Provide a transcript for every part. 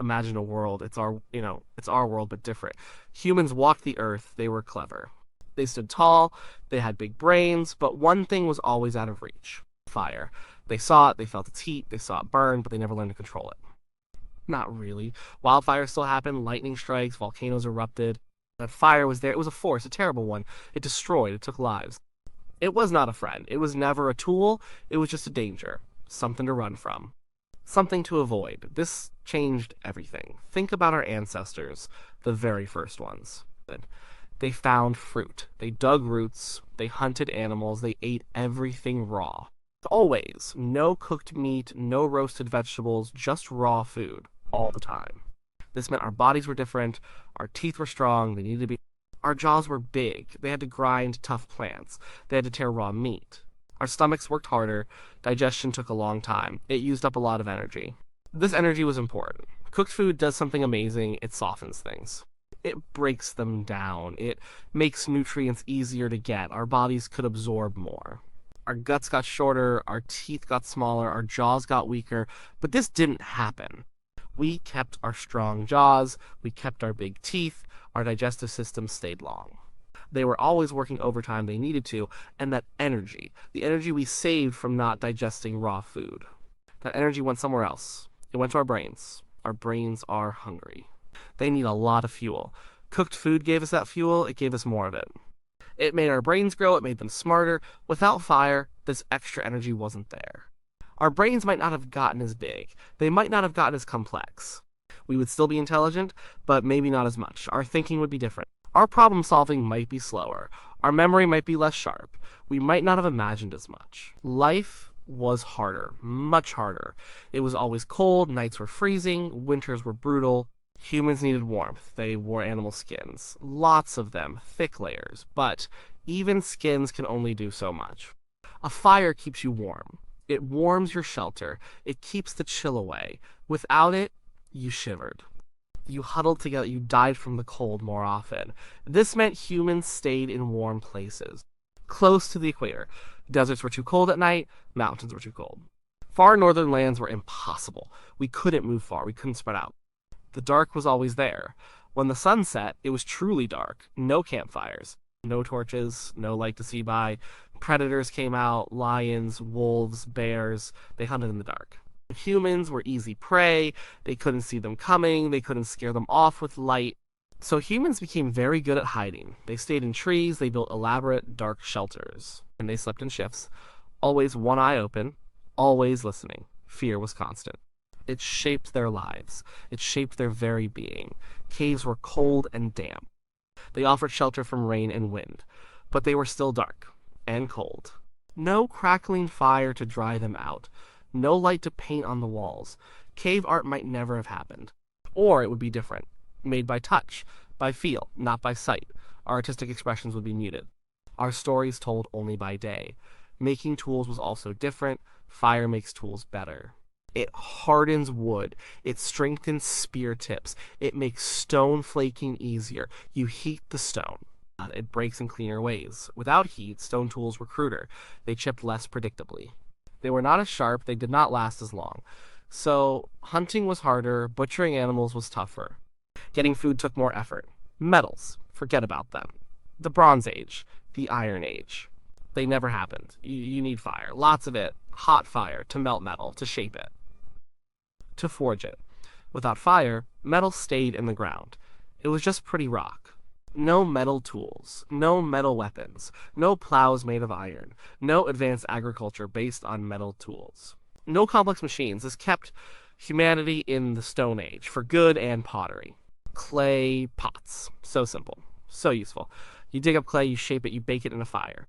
imagine a world. It's our world, but different. Humans walked the earth. They were clever. They stood tall. They had big brains, but one thing was always out of reach: fire. They saw it. They felt its heat. They saw it burn, but they never learned to control it. Not really. Wildfires still happened. Lightning strikes. Volcanoes erupted. That fire was there. It was a force, a terrible one. It destroyed. It took lives. It was not a friend. It was never a tool. It was just a danger. Something to run from. Something to avoid. This changed everything. Think about our ancestors, the very first ones. They found fruit. They dug roots. They hunted animals. They ate everything raw. Always. No cooked meat, no roasted vegetables, just raw food. All the time. This meant our bodies were different, our teeth were strong, they needed to be. Our jaws were big. They had to grind tough plants. They had to tear raw meat. Our stomachs worked harder. Digestion took a long time. It used up a lot of energy. This energy was important. Cooked food does something amazing. It softens things. It breaks them down. It makes nutrients easier to get. Our bodies could absorb more. Our guts got shorter, our teeth got smaller, our jaws got weaker, but this didn't happen. We kept our strong jaws, we kept our big teeth, our digestive system stayed long. They were always working overtime they needed to, and that energy, the energy we saved from not digesting raw food, that energy went somewhere else. It went to our brains. Our brains are hungry. They need a lot of fuel. Cooked food gave us that fuel, it gave us more of it. It made our brains grow, it made them smarter. Without fire, this extra energy wasn't there. Our brains might not have gotten as big. They might not have gotten as complex. We would still be intelligent, but maybe not as much. Our thinking would be different. Our problem solving might be slower. Our memory might be less sharp. We might not have imagined as much. Life was harder, much harder. It was always cold, nights were freezing, winters were brutal. Humans needed warmth. They wore animal skins. Lots of them, thick layers. But even skins can only do so much. A fire keeps you warm. It warms your shelter. It keeps the chill away. Without it, you shivered. You huddled together. You died from the cold more often. This meant humans stayed in warm places, close to the equator. Deserts were too cold at night. Mountains were too cold. Far northern lands were impossible. We couldn't move far. We couldn't spread out. The dark was always there. When the sun set, it was truly dark. No campfires, no torches, no light to see by. Predators came out, lions, wolves, bears. They hunted in the dark. Humans were easy prey. They couldn't see them coming. They couldn't scare them off with light. So humans became very good at hiding. They stayed in trees. They built elaborate, dark shelters. And they slept in shifts. Always one eye open. Always listening. Fear was constant. It shaped their lives. It shaped their very being. Caves were cold and damp. They offered shelter from rain and wind, but they were still dark and cold. No crackling fire to dry them out. No light to paint on the walls. Cave art might never have happened. Or it would be different. Made by touch, by feel, not by sight. Our artistic expressions would be muted. Our stories told only by day. Making tools was also different. Fire makes tools better. It hardens wood. It strengthens spear tips. It makes stone flaking easier. You heat the stone. It breaks in cleaner ways. Without heat, stone tools were cruder. They chipped less predictably. They were not as sharp. They did not last as long. So, hunting was harder. Butchering animals was tougher. Getting food took more effort. Metals. Forget about them. The Bronze Age. The Iron Age. They never happened. You need fire. Lots of it. Hot fire to melt metal, to shape it, to forge it. Without fire, metal stayed in the ground. It was just pretty rock. No metal tools, no metal weapons, no plows made of iron, no advanced agriculture based on metal tools. No complex machines. This kept humanity in the Stone Age, for good and pottery. Clay pots. So simple. So useful. You dig up clay, you shape it, you bake it in a fire.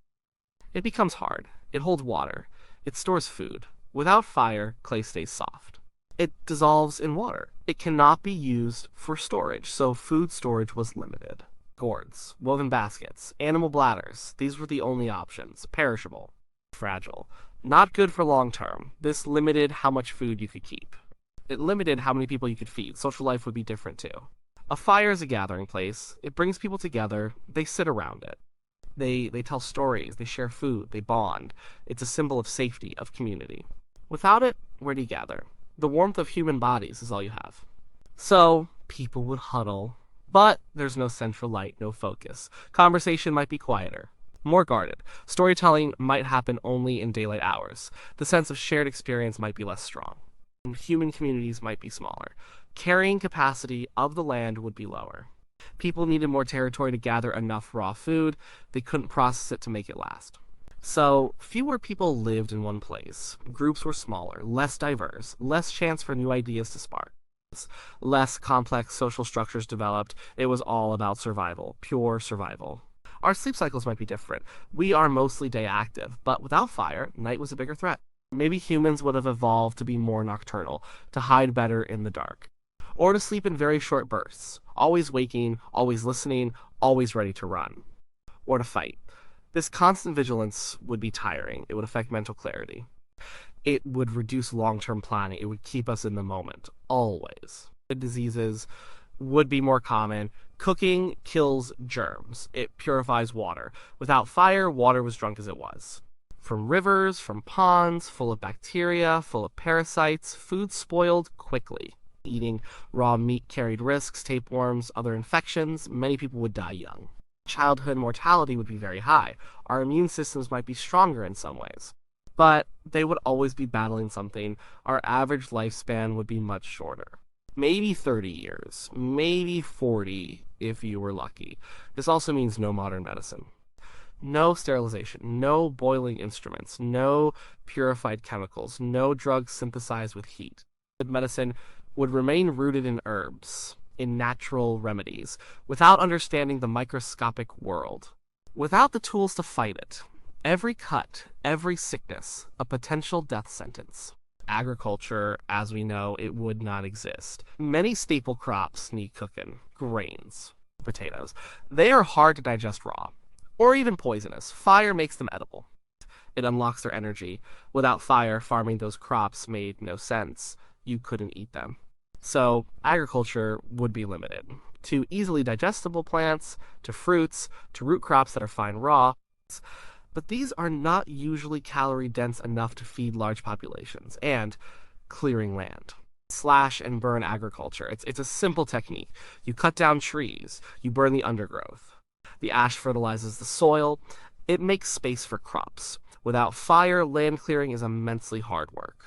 It becomes hard. It holds water. It stores food. Without fire, clay stays soft. It dissolves in water. It cannot be used for storage, so food storage was limited. Gourds, woven baskets, animal bladders, these were the only options. Perishable. Fragile. Not good for long term. This limited how much food you could keep. It limited how many people you could feed. Social life would be different too. A fire is a gathering place. It brings people together. They sit around it. They tell stories, they share food, they bond. It's a symbol of safety, of community. Without it, where do you gather? The warmth of human bodies is all you have. So people would huddle, but there's no central light, no focus. Conversation might be quieter, more guarded. Storytelling might happen only in daylight hours. The sense of shared experience might be less strong. Human communities might be smaller. Carrying capacity of the land would be lower. People needed more territory to gather enough raw food. They couldn't process it to make it last. So, fewer people lived in one place. Groups were smaller, less diverse, less chance for new ideas to spark. Less complex social structures developed. It was all about survival, pure survival. Our sleep cycles might be different. We are mostly day active, but without fire, night was a bigger threat. Maybe humans would have evolved to be more nocturnal, to hide better in the dark, or to sleep in very short bursts, always waking, always listening, always ready to run, or to fight. This constant vigilance would be tiring. It would affect mental clarity. It would reduce long-term planning. It would keep us in the moment, always. The diseases would be more common. Cooking kills germs. It purifies water. Without fire, water was drunk as it was. From rivers, from ponds, full of bacteria, full of parasites, food spoiled quickly. Eating raw meat carried risks, tapeworms, other infections. Many people would die young. Childhood mortality would be very high. Our immune systems might be stronger in some ways, but they would always be battling something. Our average lifespan would be much shorter. Maybe 30 years, maybe 40 if you were lucky. This also means no modern medicine. No sterilization, no boiling instruments, no purified chemicals, no drugs synthesized with heat. Medicine would remain rooted in herbs, in natural remedies, without understanding the microscopic world, without the tools to fight it. Every cut, every sickness, a potential death sentence. Agriculture, as we know, it would not exist. Many staple crops need cooking. Grains, potatoes. They are hard to digest raw, or even poisonous. Fire makes them edible. It unlocks their energy. Without fire, farming those crops made no sense. You couldn't eat them. So agriculture would be limited to easily digestible plants, to fruits, to root crops that are fine raw. But these are not usually calorie dense enough to feed large populations, and clearing land. Slash and burn agriculture. It's a simple technique. You cut down trees, you burn the undergrowth. The ash fertilizes the soil. It makes space for crops. Without fire, land clearing is immensely hard work.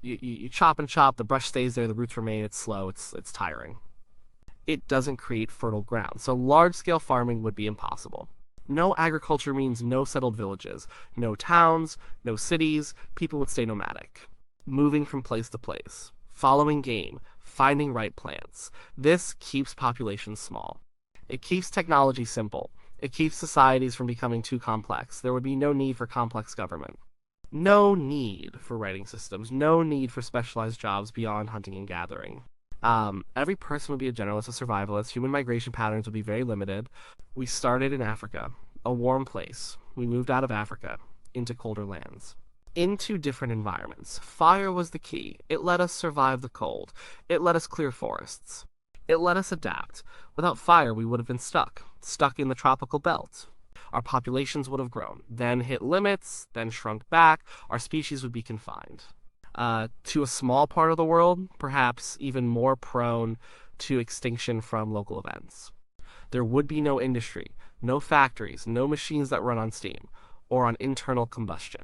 You chop and chop, the brush stays there, the roots remain, it's slow, it's tiring. It doesn't create fertile ground, so large-scale farming would be impossible. No agriculture means no settled villages, no towns, no cities. People would stay nomadic, moving from place to place, following game, finding right plants. This keeps populations small. It keeps technology simple. It keeps societies from becoming too complex. There would be no need for complex government. No need for writing systems. No need for specialized jobs beyond hunting and gathering. Every person would be a generalist, a survivalist. Human migration patterns would be very limited. We started in Africa, a warm place. We moved out of Africa into colder lands, into different environments. Fire was the key. It let us survive the cold. It let us clear forests. It let us adapt. Without fire, we would have been stuck in the tropical belt. Our populations would have grown, then hit limits, then shrunk back. Our species would be confined to a small part of the world, perhaps even more prone to extinction from local events. There would be no industry, no factories, no machines that run on steam or on internal combustion.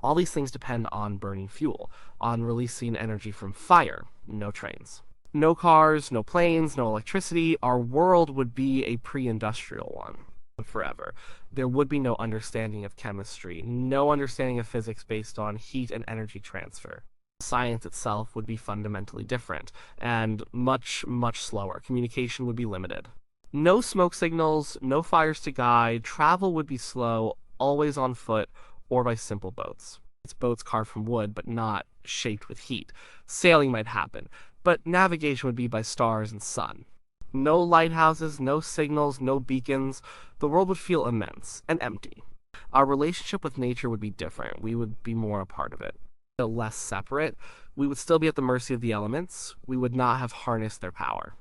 All these things depend on burning fuel, on releasing energy from fire. No trains. No cars, no planes, no electricity. Our world would be a pre-industrial one forever. There would be no understanding of chemistry, no understanding of physics based on heat and energy transfer. Science itself would be fundamentally different and much, much slower. Communication would be limited. No smoke signals, no fires to guide. Travel would be slow, always on foot or by simple boats. It's boats carved from wood, but not shaped with heat. Sailing might happen, but navigation would be by stars and sun. No lighthouses, no signals, no beacons. The world would feel immense and empty. Our relationship with nature would be different. We would be more a part of it. Less separate. We would still be at the mercy of the elements. We would not have harnessed their power.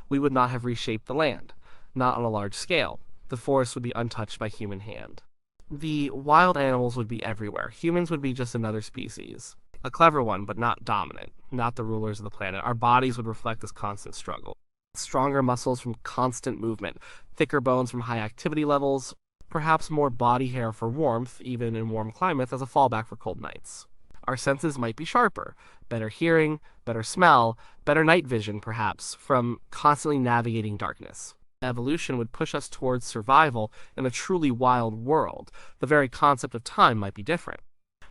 We would not have reshaped the land, not on a large scale. The forest would be untouched by human hand. The wild animals would be everywhere. Humans would be just another species. A clever one, but not dominant, not the rulers of the planet. Our bodies would reflect this constant struggle. Stronger muscles from constant movement, thicker bones from high activity levels, perhaps more body hair for warmth, even in warm climates, as a fallback for cold nights. Our senses might be sharper, better hearing, better smell, better night vision, perhaps, from constantly navigating darkness. Evolution would push us towards survival in a truly wild world. The very concept of time might be different.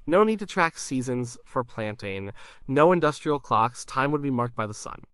No need to track seasons for planting, no industrial clocks, time would be marked by the sun,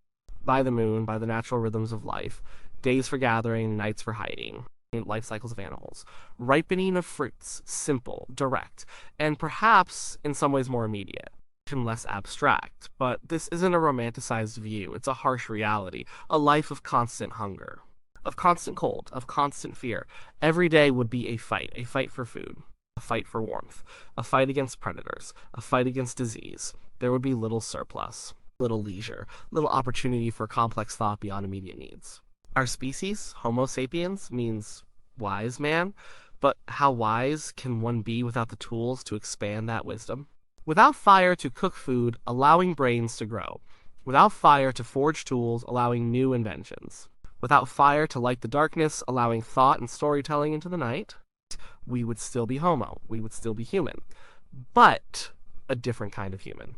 by the moon, by the natural rhythms of life, days for gathering, nights for hiding, life cycles of animals, ripening of fruits, simple, direct, and perhaps in some ways more immediate and less abstract. But this isn't a romanticized view, it's a harsh reality, a life of constant hunger, of constant cold, of constant fear. Every day would be a fight for food, a fight for warmth, a fight against predators, a fight against disease. There would be little surplus, little leisure, little opportunity for complex thought beyond immediate needs. Our species, Homo sapiens, means wise man, but how wise can one be without the tools to expand that wisdom? Without fire to cook food, allowing brains to grow. Without fire to forge tools, allowing new inventions. Without fire to light the darkness, allowing thought and storytelling into the night, we would still be Homo. We would still be human. But a different kind of human.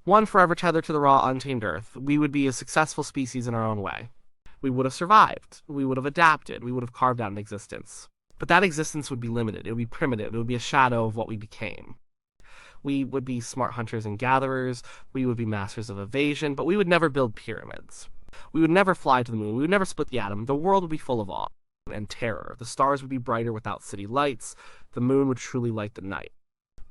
One forever tethered to the raw, untamed earth. We would be a successful species in our own way. We would have survived. We would have adapted. We would have carved out an existence. But that existence would be limited. It would be primitive. It would be a shadow of what we became. We would be smart hunters and gatherers. We would be masters of evasion, but we would never build pyramids. We would never fly to the moon. We would never split the atom. The world would be full of awe and terror. The stars would be brighter without city lights. The moon would truly light the night.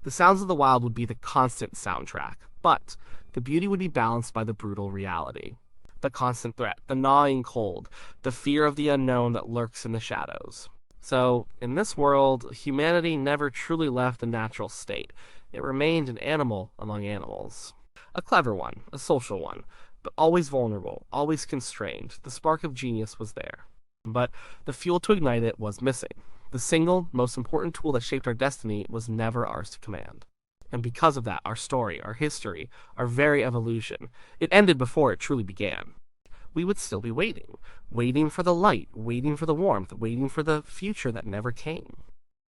The sounds of the wild would be the constant soundtrack, but the beauty would be balanced by the brutal reality. The constant threat, the gnawing cold, the fear of the unknown that lurks in the shadows. So, in this world, humanity never truly left the natural state. It remained an animal among animals. A clever one, a social one, but always vulnerable, always constrained. The spark of genius was there. But the fuel to ignite it was missing. The single, most important tool that shaped our destiny was never ours to command. And because of that, our story, our history, our very evolution, it ended before it truly began. We would still be waiting, waiting for the light, waiting for the warmth, waiting for the future that never came.